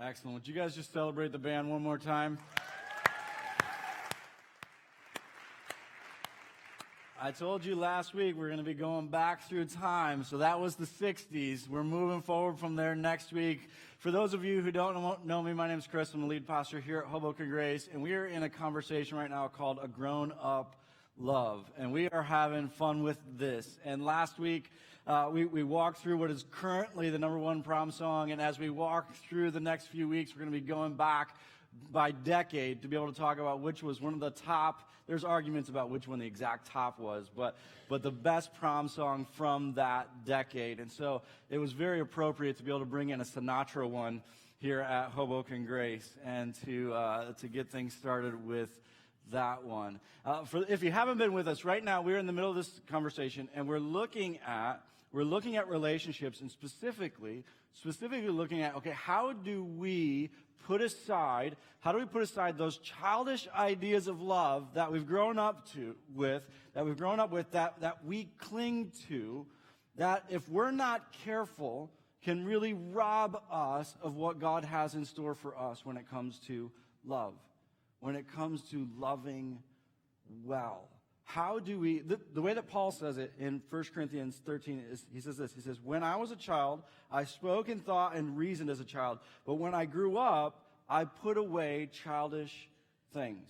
Excellent. Would you guys just celebrate the band one more time? I told you last week we're going to be going back through time. So that was the 60s. We're moving forward from there next week. For those of you who don't know me, my name is Chris. I'm the lead pastor here at Hoboken Grace. And we are in a conversation right now called A Grown-Up Love. And we are having fun with this. And last week, we walked through what is currently the #1 prom song. And as we walk through the next few weeks, we're going to be going back by decade to be able to talk about which was one of the top. There's arguments about which one the exact top was, but the best prom song from that decade. And so it was very appropriate to be able to bring in a Sinatra one here at Hoboken Grace and to get things started with that one. If you haven't been with us right now, we're in the middle of this conversation and we're looking at relationships, and specifically looking at, okay, how do we put aside those childish ideas of love that we've grown up with, that we cling to, that if we're not careful can really rob us of what God has in store for us when it comes to love, when it comes to loving well. How do we, the way that Paul says it in 1 Corinthians 13, he says this, he says, when I was a child, I spoke and thought and reasoned as a child, but when I grew up, I put away childish things.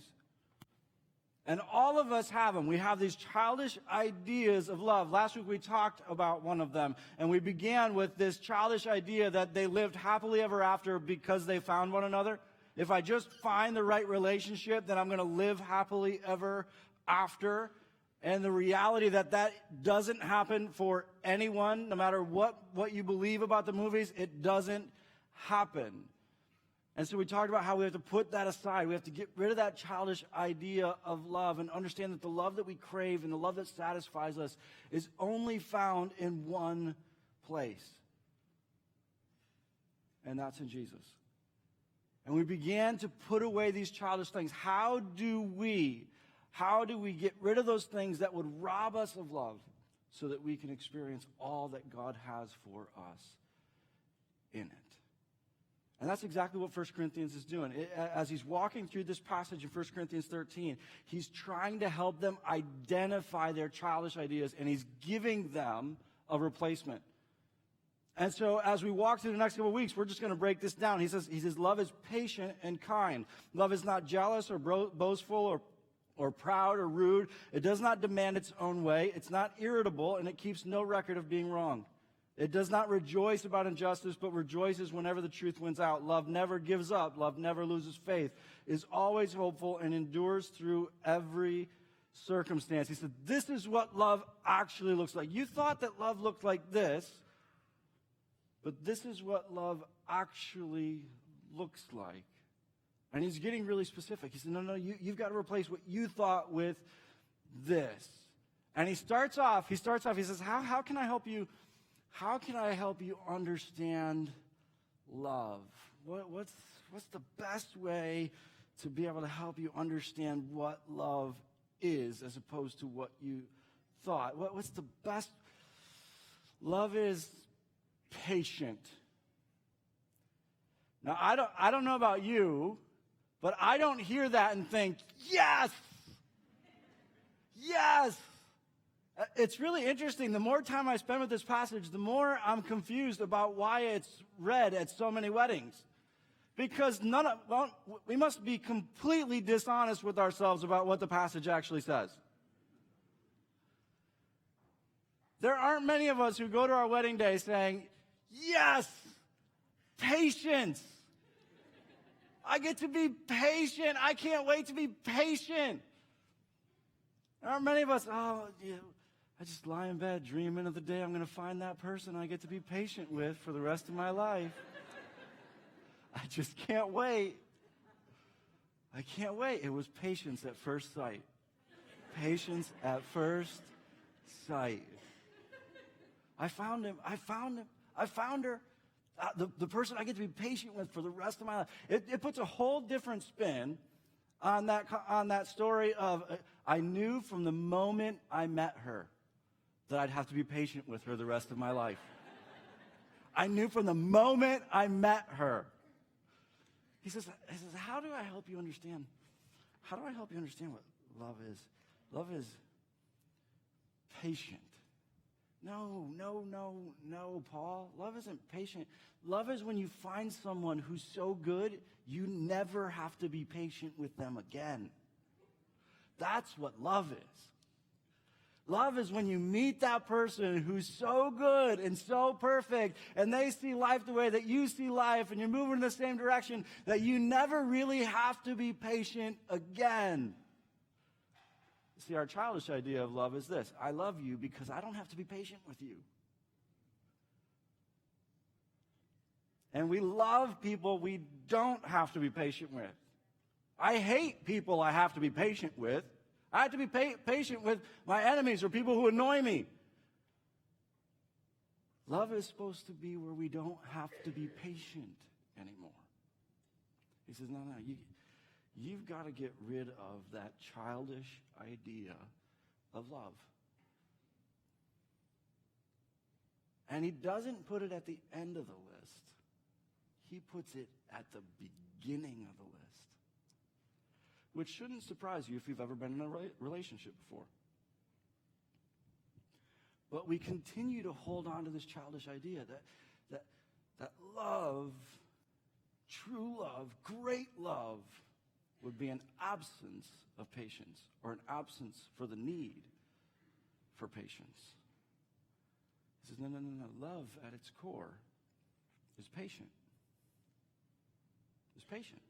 And all of us have them. We have these childish ideas of love. Last week we talked about one of them, and we began with this childish idea that they lived happily ever after because they found one another. If I just find the right relationship, then I'm going to live happily ever after. And the reality that doesn't happen for anyone, no matter what you believe about the movies, it doesn't happen. And so we talked about how we have to put that aside. We have to get rid of that childish idea of love and understand that the love that we crave and the love that satisfies us is only found in one place. And that's in Jesus. And we began to put away these childish things. How do we get rid of those things that would rob us of love so that we can experience all that God has for us in it? And that's exactly what 1 Corinthians is doing. As he's walking through this passage in 1 Corinthians 13, he's trying to help them identify their childish ideas, and he's giving them a replacement. And so as we walk through the next couple of weeks, we're just going to break this down. He says, love is patient and kind. Love is not jealous or boastful or proud or rude. It does not demand its own way. It's not irritable, and it keeps no record of being wrong. It does not rejoice about injustice, but rejoices whenever the truth wins out. Love never gives up. Love never loses faith, is always hopeful, and endures through every circumstance. He said, this is what love actually looks like. You thought that love looked like this, but this is what love actually looks like. And he's getting really specific. He said, no, you've got to replace what you thought with this. And he starts off, he says, how can I help you? How can I help you understand love? What's the best way to be able to help you understand what love is as opposed to what you thought? What's the best? Love is patient. Now, I don't know about you, but I don't hear that and think, yes! Yes! It's really interesting. The more time I spend with this passage, the more I'm confused about why it's read at so many weddings. Because we must be completely dishonest with ourselves about what the passage actually says. There aren't many of us who go to our wedding day saying, yes, patience. I get to be patient. I can't wait to be patient. There aren't many of us, I just lie in bed dreaming of the day I'm going to find that person I get to be patient with for the rest of my life. I just can't wait. I can't wait. It was patience at first sight. Patience at first sight. I found him. I found her. The person I get to be patient with for the rest of my life. It puts a whole different spin on that story of, I knew from the moment I met her that I'd have to be patient with her the rest of my life. I knew from the moment I met her. He says, how do I help you understand? How do I help you understand what love is? Love is patient. No, Paul. Love isn't patient. Love is when you find someone who's so good, you never have to be patient with them again. That's what love is. Love is when you meet that person who's so good and so perfect, and they see life the way that you see life, and you're moving in the same direction, that you never really have to be patient again. See, our childish idea of love is this: I love you because I don't have to be patient with you. And we love people we don't have to be patient with. I hate people I have to be patient with. I have to be patient with my enemies or people who annoy me. Love is supposed to be where we don't have to be patient anymore. He says, no, you've got to get rid of that childish idea of love. And he doesn't put it at the end of the list. He puts it at the beginning of the list. Which shouldn't surprise you if you've ever been in a relationship before. But we continue to hold on to this childish idea that love, true love, great love, would be an absence of patience, or an absence for the need for patience. He says, no. Love at its core is patient. It's patient.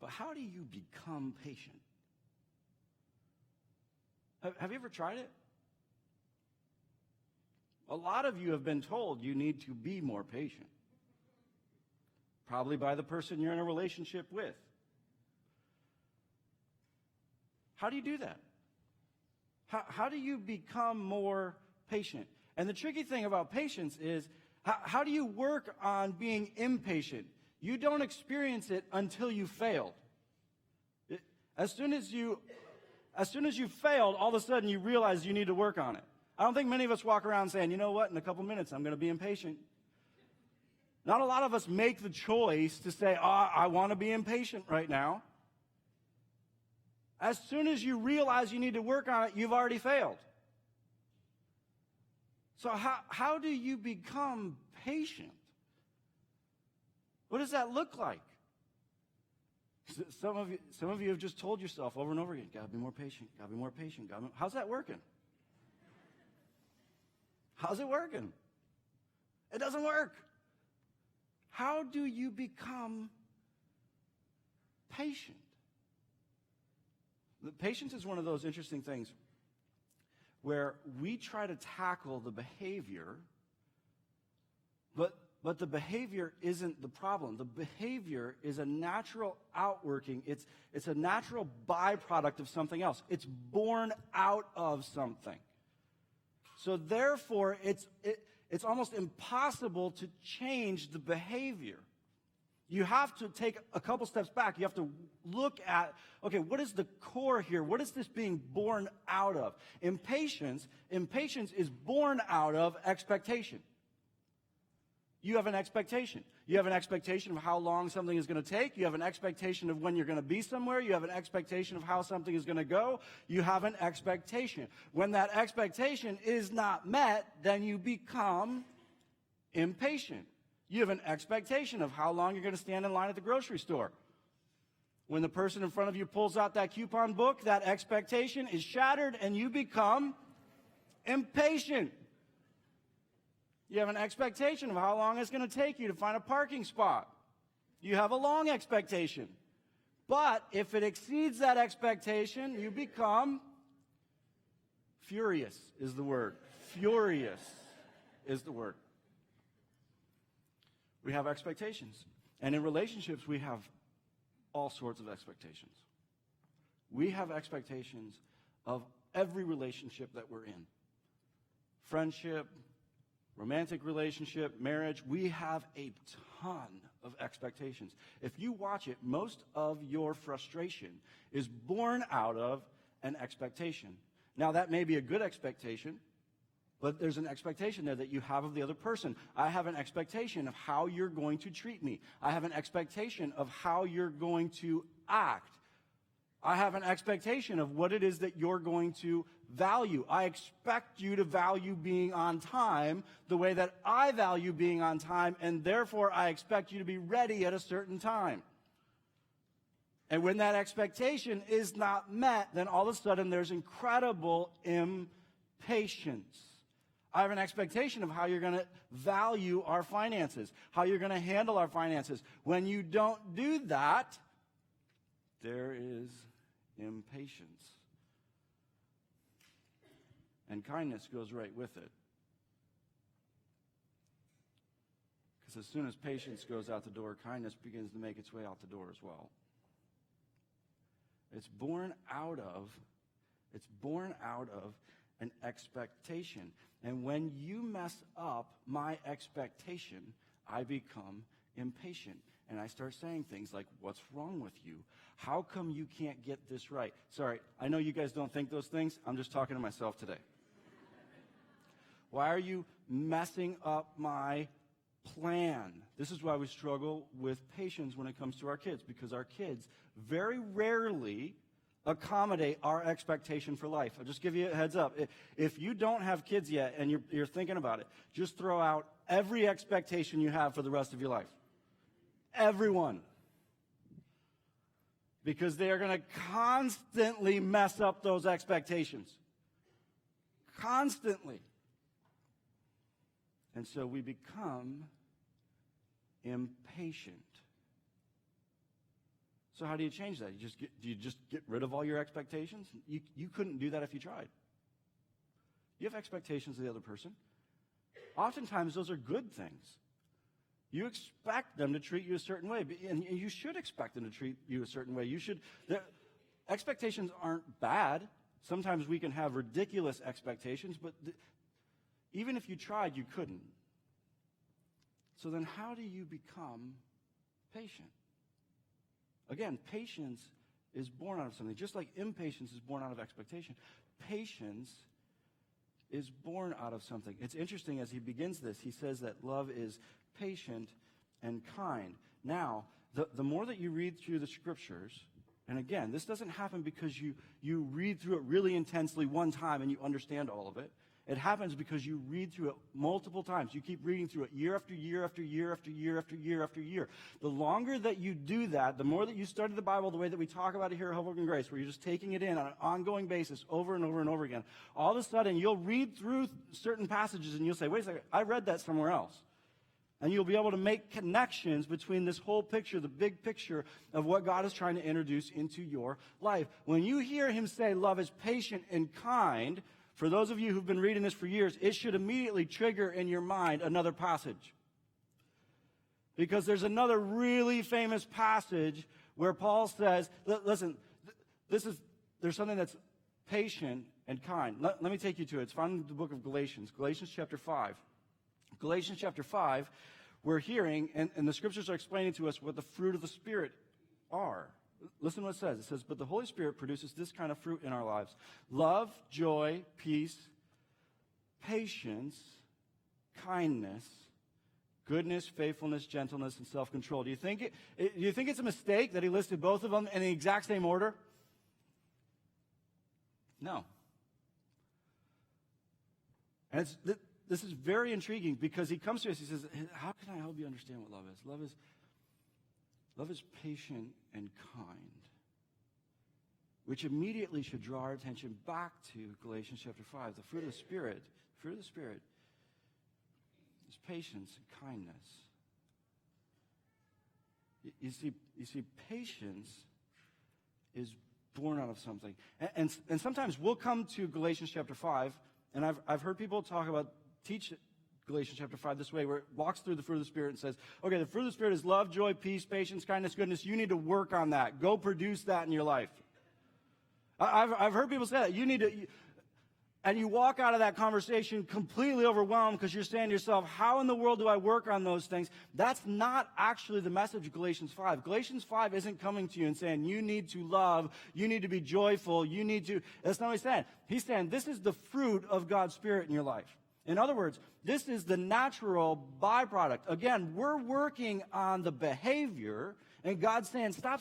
But how do you become patient? Have you ever tried it? A lot of you have been told you need to be more patient. Probably by the person you're in a relationship with. How do you do that? How do you become more patient? And the tricky thing about patience is, how do you work on being impatient? You don't experience it until you failed. As soon as you failed, all of a sudden you realize you need to work on it. I don't think many of us walk around saying, you know what, in a couple minutes I'm going to be impatient. Not a lot of us make the choice to say, I want to be impatient right now. As soon as you realize you need to work on it, you've already failed. So how do you become patient? What does that look like? Some of you have just told yourself over and over again, gotta be more patient, gotta be more patient. How's that working? How's it working? It doesn't work. How do you become patient? Patience is one of those interesting things where we try to tackle the behavior, but the behavior isn't the problem. The behavior is a natural outworking. It's a natural byproduct of something else. It's born out of something. So therefore, it's almost impossible to change the behavior. You have to take a couple steps back. You have to look at, okay, what is the core here? What is this being born out of? Impatience is born out of expectation. You have an expectation. You have an expectation of how long something is going to take. You have an expectation of when you're going to be somewhere. You have an expectation of how something is going to go. You have an expectation. When that expectation is not met, then you become impatient. You have an expectation of how long you're going to stand in line at the grocery store. When the person in front of you pulls out that coupon book, that expectation is shattered and you become impatient. You have an expectation of how long it's going to take you to find a parking spot. You have a long expectation. But if it exceeds that expectation, you become furious is the word. Furious is the word. We have expectations. And in relationships, we have all sorts of expectations. We have expectations of every relationship that we're in. Friendship, romantic relationship, marriage, we have a ton of expectations. If you watch it, most of your frustration is born out of an expectation. Now, that may be a good expectation. But there's an expectation there that you have of the other person. I have an expectation of how you're going to treat me. I have an expectation of how you're going to act. I have an expectation of what it is that you're going to value. I expect you to value being on time the way that I value being on time, and therefore I expect you to be ready at a certain time. And when that expectation is not met, then all of a sudden there's incredible impatience. I have an expectation of how you're going to value our finances, how you're going to handle our finances. When you don't do that, there is impatience. And kindness goes right with it. Because as soon as patience goes out the door, kindness begins to make its way out the door as well. It's born out of an expectation. And when you mess up my expectation, I become impatient. And I start saying things like, what's wrong with you? How come you can't get this right? Sorry, I know you guys don't think those things. I'm just talking to myself today. Why are you messing up my plan? This is why we struggle with patience when it comes to our kids, because our kids very rarely accommodate our expectation for life. I'll just give you a heads up. If you don't have kids yet and you're thinking about it, just throw out every expectation you have for the rest of your life. Everyone. Because they are going to constantly mess up those expectations. Constantly. And so we become impatient. So how do you change that? Do you just get rid of all your expectations? You couldn't do that if you tried. You have expectations of the other person. Oftentimes, those are good things. You expect them to treat you a certain way, and you should expect them to treat you a certain way. Expectations aren't bad. Sometimes we can have ridiculous expectations, but even if you tried, you couldn't. So then how do you become patient? Again, patience is born out of something. Just like impatience is born out of expectation, patience is born out of something. It's interesting as he begins this, he says that love is patient and kind. Now, the more that you read through the scriptures, and again, this doesn't happen because you read through it really intensely one time and you understand all of it. It happens because you read through it multiple times. You keep reading through it year after year after year after year after year after year. The longer that you do that, the more that you study the Bible the way that we talk about it here at Hoboken Grace, where you're just taking it in on an ongoing basis over and over and over again, all of a sudden you'll read through certain passages and you'll say, wait a second, I read that somewhere else. And you'll be able to make connections between this whole picture, the big picture of what God is trying to introduce into your life. When you hear him say love is patient and kind, for those of you who've been reading this for years, it should immediately trigger in your mind another passage. Because there's another really famous passage where Paul says, listen, there's something that's patient and kind. Let me take you to it. It's found in the book of Galatians, Galatians chapter 5. Galatians chapter 5, we're hearing, and the scriptures are explaining to us what the fruit of the Spirit are. Listen to what it says. It says, but the Holy Spirit produces this kind of fruit in our lives. Love, joy, peace, patience, kindness, goodness, faithfulness, gentleness, and self-control. Do you think it's a mistake that he listed both of them in the exact same order? No. And this is very intriguing because he comes to us, he says, how can I help you understand what love is? Love is patient and kind, which immediately should draw our attention back to Galatians chapter 5. The fruit of the Spirit is patience and kindness. You see, patience is born out of something. And sometimes we'll come to Galatians chapter 5, and I've heard people teach Galatians chapter 5 this way, where it walks through the fruit of the Spirit and says, okay, the fruit of the Spirit is love, joy, peace, patience, kindness, goodness. You need to work on that. Go produce that in your life. I've heard people say that. And you walk out of that conversation completely overwhelmed because you're saying to yourself, how in the world do I work on those things? That's not actually the message of Galatians 5. Galatians 5 isn't coming to you and saying, you need to love, you need to be joyful, that's not what he's saying. He's saying, this is the fruit of God's Spirit in your life. In other words, this is the natural byproduct. Again, we're working on the behavior, and God's saying, stop.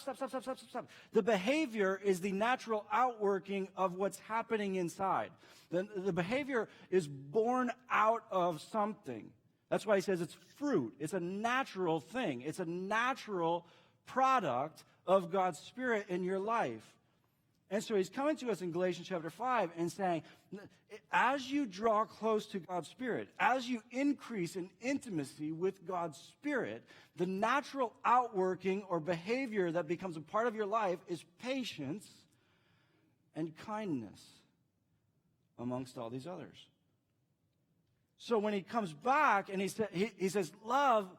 The behavior is the natural outworking of what's happening inside. The behavior is born out of something. That's why he says it's fruit. It's a natural thing. It's a natural product of God's Spirit in your life. And so he's coming to us in Galatians chapter 5 and saying, as you draw close to God's Spirit, as you increase in intimacy with God's Spirit, the natural outworking or behavior that becomes a part of your life is patience and kindness amongst all these others. So when he comes back and he says, love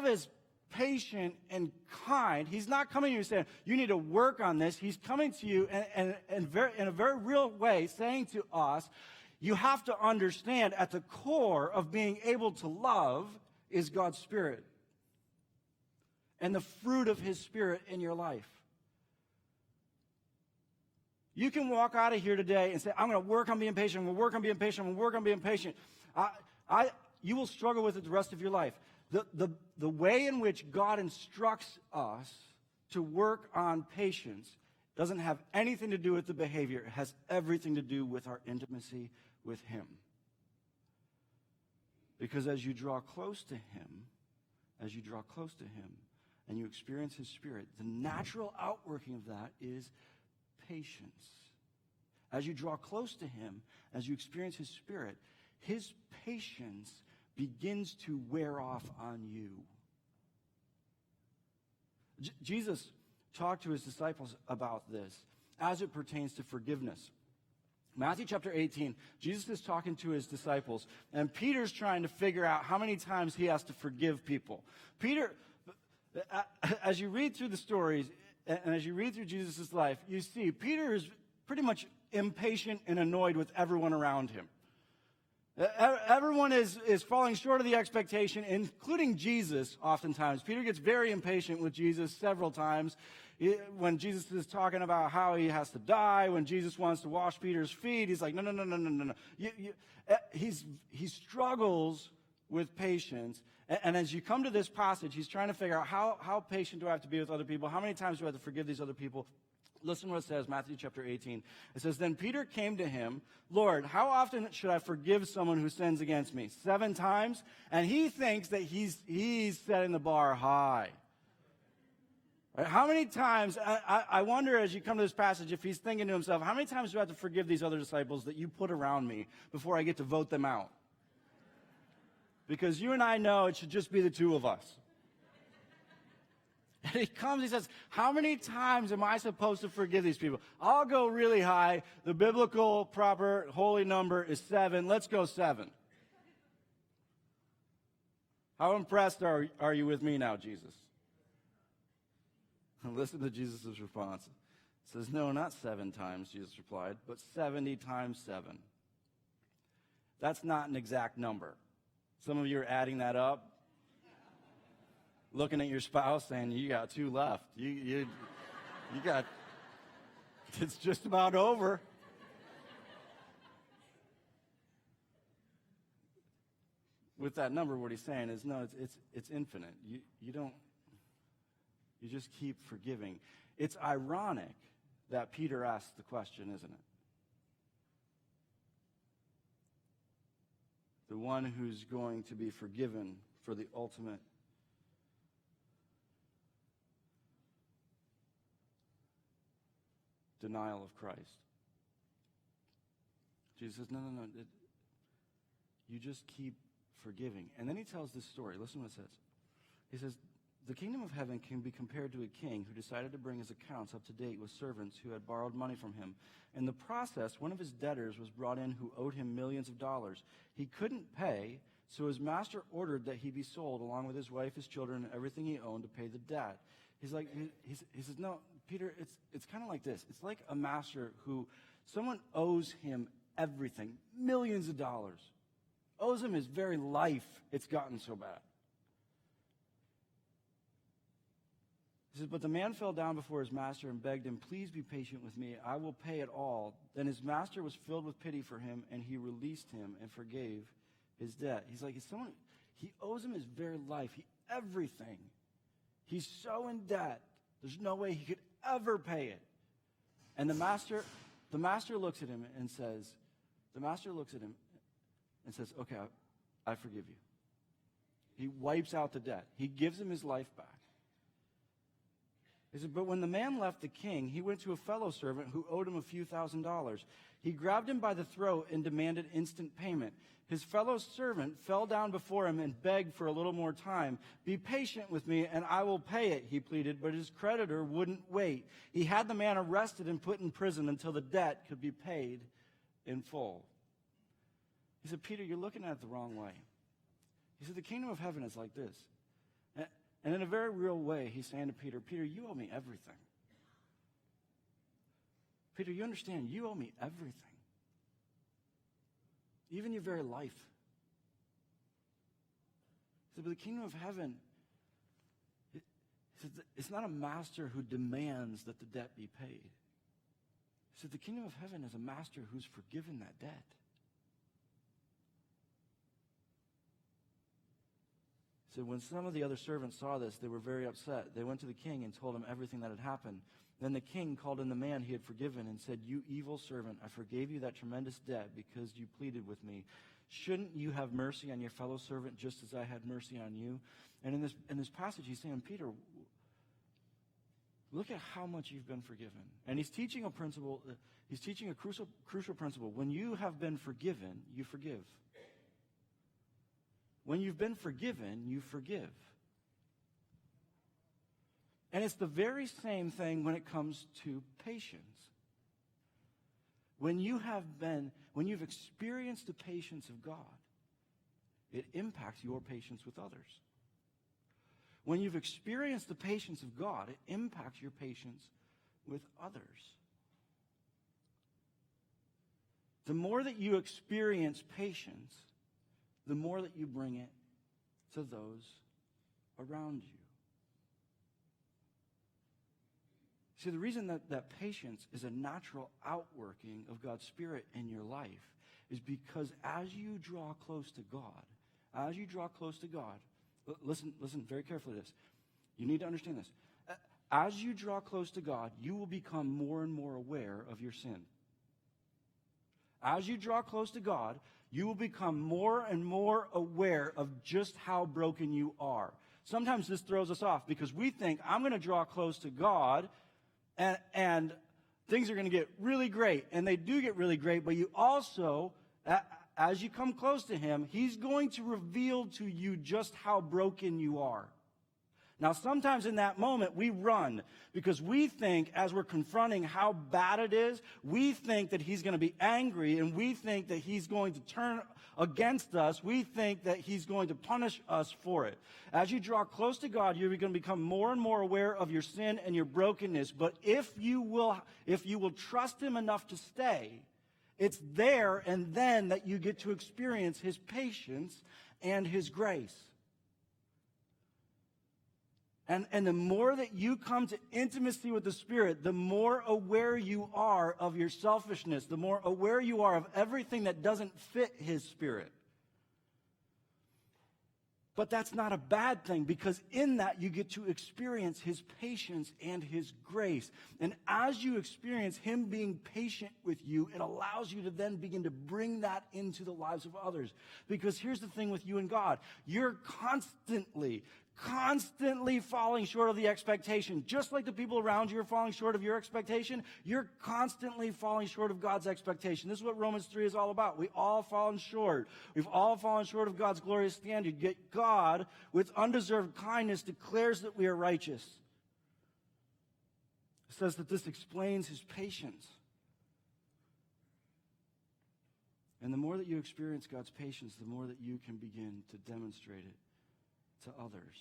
is patient and kind. He's not coming to you saying, you need to work on this. He's coming to you in a very real way, saying to us, you have to understand at the core of being able to love is God's Spirit and the fruit of his Spirit in your life. You can walk out of here today and say, I'm going to work on being patient. I'm going to work on being patient. I'm going to work on being patient. You will struggle with it the rest of your life. The way in which God instructs us to work on patience doesn't have anything to do with the behavior. It has everything to do with our intimacy with him. Because as you draw close to him, and you experience his Spirit, the natural outworking of that is patience. As you draw close to him, as you experience his Spirit, his patience begins to wear off on you. Jesus talked to his disciples about this as it pertains to forgiveness. Matthew chapter 18, Jesus is talking to his disciples, and Peter's trying to figure out how many times he has to forgive people. Peter, as you read through the stories, and as you read through Jesus' life, you see Peter is pretty much impatient and annoyed with everyone around him. Everyone is falling short of the expectation, including Jesus oftentimes. Peter gets very impatient with Jesus several times. When Jesus is talking about how he has to die, when Jesus wants to wash Peter's feet, he's like, no. He struggles with patience. And as you come to this passage, he's trying to figure out how patient do I have to be with other people? How many times do I have to forgive these other people? Listen to what it says, Matthew chapter 18. It says, then Peter came to him, Lord, how often should I forgive someone who sins against me? 7 times? And he thinks that he's setting the bar high. Right? How many times, I wonder as you come to this passage, if he's thinking to himself, how many times do I have to forgive these other disciples that you put around me before I get to vote them out? Because you and I know it should just be the 2 of us. And he comes, he says, how many times am I supposed to forgive these people? I'll go really high. The biblical proper holy number is 7. Let's go 7. How impressed are you with me now, Jesus? And listen to Jesus' response. It says, no, not 7 times, Jesus replied, but 70 times 7. That's not an exact number. Some of you are adding that up. Looking at your spouse saying, you got 2 left. You got, it's just about over. With that number, what he's saying is, no, it's infinite. You just keep forgiving. It's ironic that Peter asked the question, isn't it? The one who's going to be forgiven for the ultimate denial of Christ. Jesus says, no. You just keep forgiving. And then he tells this story. Listen to what it says. He says, the kingdom of heaven can be compared to a king who decided to bring his accounts up to date with servants who had borrowed money from him. In the process, one of his debtors was brought in who owed him millions of dollars. He couldn't pay, so his master ordered that he be sold along with his wife, his children, and everything he owned to pay the debt. He's like, he says, no, Peter, it's kind of like this. It's like a master who, someone owes him everything, millions of dollars. Owes him his very life. It's gotten so bad. He says, but the man fell down before his master and begged him, please be patient with me. I will pay it all. Then his master was filled with pity for him, and he released him and forgave his debt. He's like, he owes him his very life, everything. He's so in debt, there's no way he could ever pay it. And the master looks at him and says, okay, I forgive you. He wipes out the debt. He gives him his life back. He said, but when the man left the king, he went to a fellow servant who owed him a few $1,000s. He grabbed him by the throat and demanded instant payment. His fellow servant fell down before him and begged for a little more time. Be patient with me and I will pay it, he pleaded, but his creditor wouldn't wait. He had the man arrested and put in prison until the debt could be paid in full. He said, Peter, you're looking at it the wrong way. He said, the kingdom of heaven is like this. And in a very real way, he's saying to Peter, Peter, you owe me everything. Peter, you understand, you owe me everything. Even your very life. He said, but the kingdom of heaven, it's not a master who demands that the debt be paid. He said, the kingdom of heaven is a master who's forgiven that debt. So when some of the other servants saw this, they were very upset. They went to the king and told him everything that had happened. Then the king called in the man he had forgiven and said, you evil servant, I forgave you that tremendous debt because you pleaded with me. Shouldn't you have mercy on your fellow servant just as I had mercy on you? And in this passage, he's saying, Peter, look at how much you've been forgiven. And he's teaching a principle. He's teaching a crucial principle. When you have been forgiven, you forgive. When you've been forgiven, you forgive. And it's the very same thing when it comes to patience. When you've experienced the patience of God, it impacts your patience with others. When you've experienced the patience of God, it impacts your patience with others. The more that you experience patience, the more that you bring it to those around you. See, the reason that patience is a natural outworking of God's Spirit in your life is because as you draw close to God, listen very carefully to this. You need to understand this. As you draw close to God, you will become more and more aware of your sin. As you draw close to God, you will become more and more aware of just how broken you are. Sometimes this throws us off because we think, I'm going to draw close to God and things are going to get really great. And they do get really great, but you also, as you come close to Him, He's going to reveal to you just how broken you are. Now, sometimes in that moment, we run because we think, as we're confronting how bad it is, we think that He's going to be angry and we think that He's going to turn against us. We think that He's going to punish us for it. As you draw close to God, you're going to become more and more aware of your sin and your brokenness. But if you will trust Him enough to stay, it's there and then that you get to experience His patience and His grace. And the more that you come to intimacy with the Spirit, the more aware you are of your selfishness, the more aware you are of everything that doesn't fit His Spirit. But that's not a bad thing, because in that you get to experience His patience and His grace. And as you experience Him being patient with you, it allows you to then begin to bring that into the lives of others. Because here's the thing with you and God. You're constantly falling short of the expectation. Just like the people around you are falling short of your expectation, you're constantly falling short of God's expectation. This is what Romans 3 is all about. We all fallen short. We've all fallen short of God's glorious standard. Yet God, with undeserved kindness, declares that we are righteous. It says that this explains His patience. And the more that you experience God's patience, the more that you can begin to demonstrate it to others.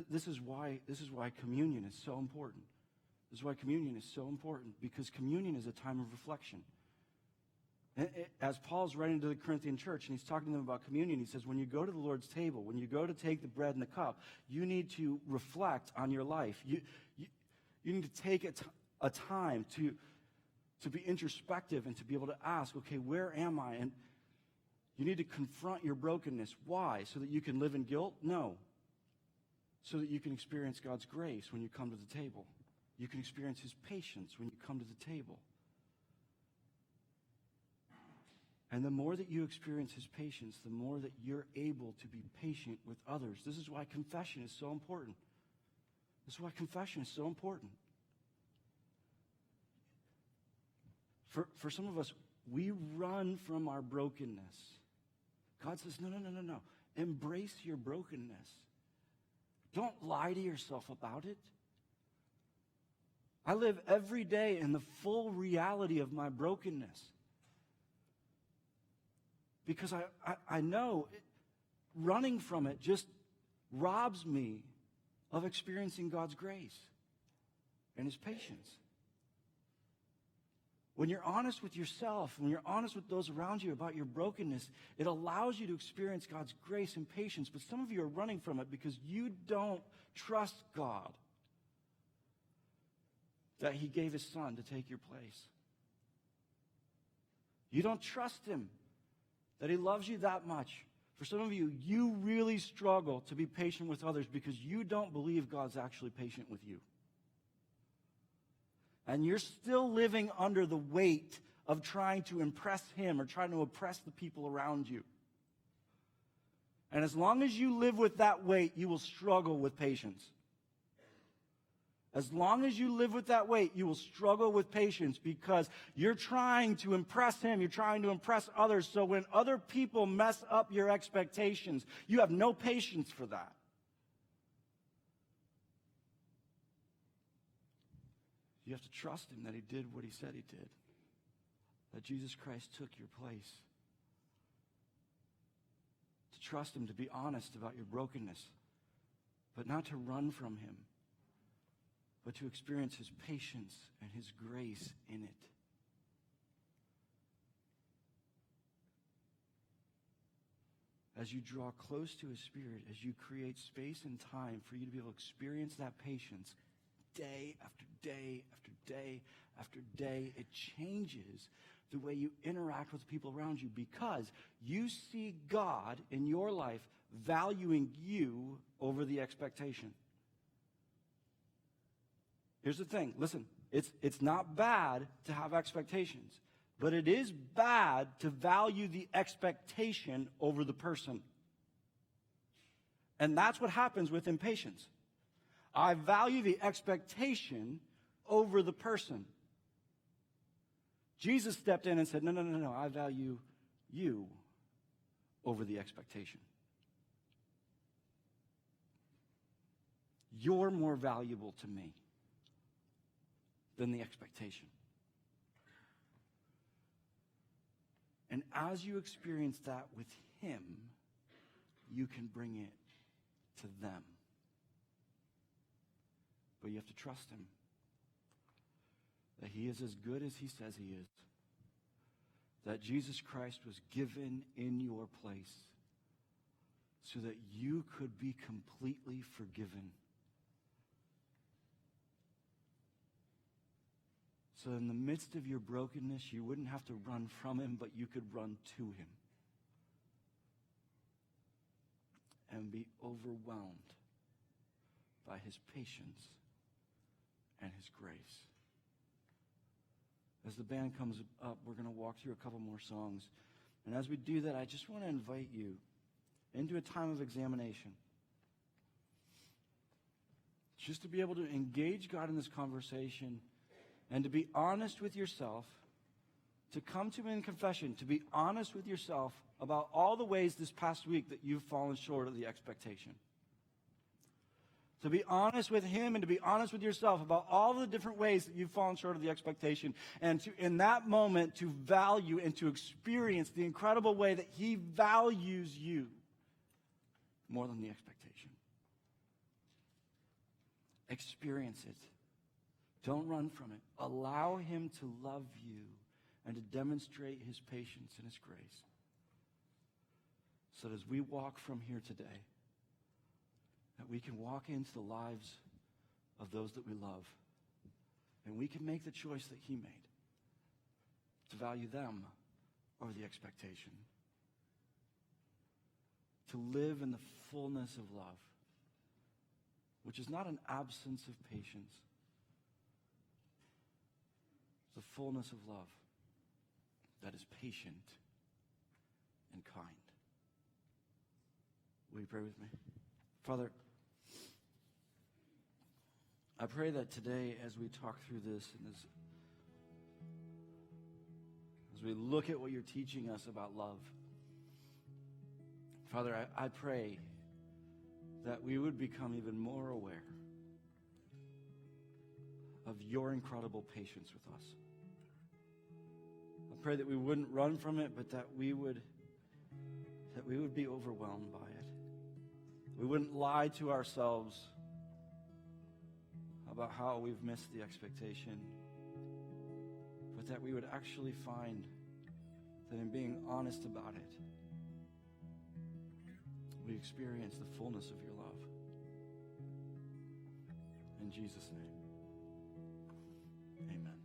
This is why communion is so important. This is why communion is so important, because communion is a time of reflection. As Paul's writing to the Corinthian church, and he's talking to them about communion, he says, when you go to the Lord's table, when you go to take the bread and the cup, you need to reflect on your life. You need to take a time to be introspective and to be able to ask, okay, where am I? You need to confront your brokenness. Why? So that you can live in guilt? No. So that you can experience God's grace when you come to the table. You can experience his patience when you come to the table. And the more that you experience his patience, the more that you're able to be patient with others. This is why confession is so important. This is why confession is so important. For some of us, we run from our brokenness. God says, no. Embrace your brokenness. Don't lie to yourself about it. I live every day in the full reality of my brokenness. Because I know running from it just robs me of experiencing God's grace and his patience. When you're honest with yourself, when you're honest with those around you about your brokenness, it allows you to experience God's grace and patience. But some of you are running from it because you don't trust God that he gave his son to take your place. You don't trust him that he loves you that much. For some of you, you really struggle to be patient with others because you don't believe God's actually patient with you. And you're still living under the weight of trying to impress him or trying to impress the people around you. And as long as you live with that weight, you will struggle with patience. As long as you live with that weight, you will struggle with patience because you're trying to impress him. You're trying to impress others. So when other people mess up your expectations, you have no patience for that. You have to trust him that he did what he said he did. That Jesus Christ took your place. To trust him, to be honest about your brokenness, but not to run from him, but to experience his patience and his grace in it. As you draw close to his Spirit, as you create space and time for you to be able to experience that patience day after day after day after day, it changes the way you interact with the people around you because you see God in your life valuing you over the expectation. Here's the thing. Listen, it's not bad to have expectations, but it is bad to value the expectation over the person. And that's what happens with impatience. I value the expectation over the person. Jesus stepped in and said, no, I value you over the expectation. You're more valuable to me than the expectation. And as you experience that with him, you can bring it to them. But you have to trust him. That he is as good as he says he is. That Jesus Christ was given in your place so that you could be completely forgiven. So in the midst of your brokenness, you wouldn't have to run from him, but you could run to him. And be overwhelmed by his patience and his grace. As the band comes up, we're going to walk through a couple more songs. And as we do that, I just want to invite you into a time of examination. Just to be able to engage God in this conversation and to be honest with yourself, to come to him in confession, to be honest with yourself about all the ways this past week that you've fallen short of the expectation. To be honest with him and to be honest with yourself about all the different ways that you've fallen short of the expectation. And to, in that moment, to value and to experience the incredible way that he values you more than the expectation. Experience it. Don't run from it. Allow him to love you and to demonstrate his patience and his grace. So that as we walk from here today, that we can walk into the lives of those that we love. And we can make the choice that he made to value them over the expectation. to live in the fullness of love, which is not an absence of patience. It's the fullness of love that is patient and kind. Will you pray with me? Father, I pray that today as we talk through this and as we look at what you're teaching us about love, Father, I pray that we would become even more aware of your incredible patience with us. I pray that we wouldn't run from it, but that we would be overwhelmed by it. We wouldn't lie to ourselves about how we've missed the expectation, but that we would actually find that in being honest about it, we experience the fullness of your love. In Jesus' name, amen.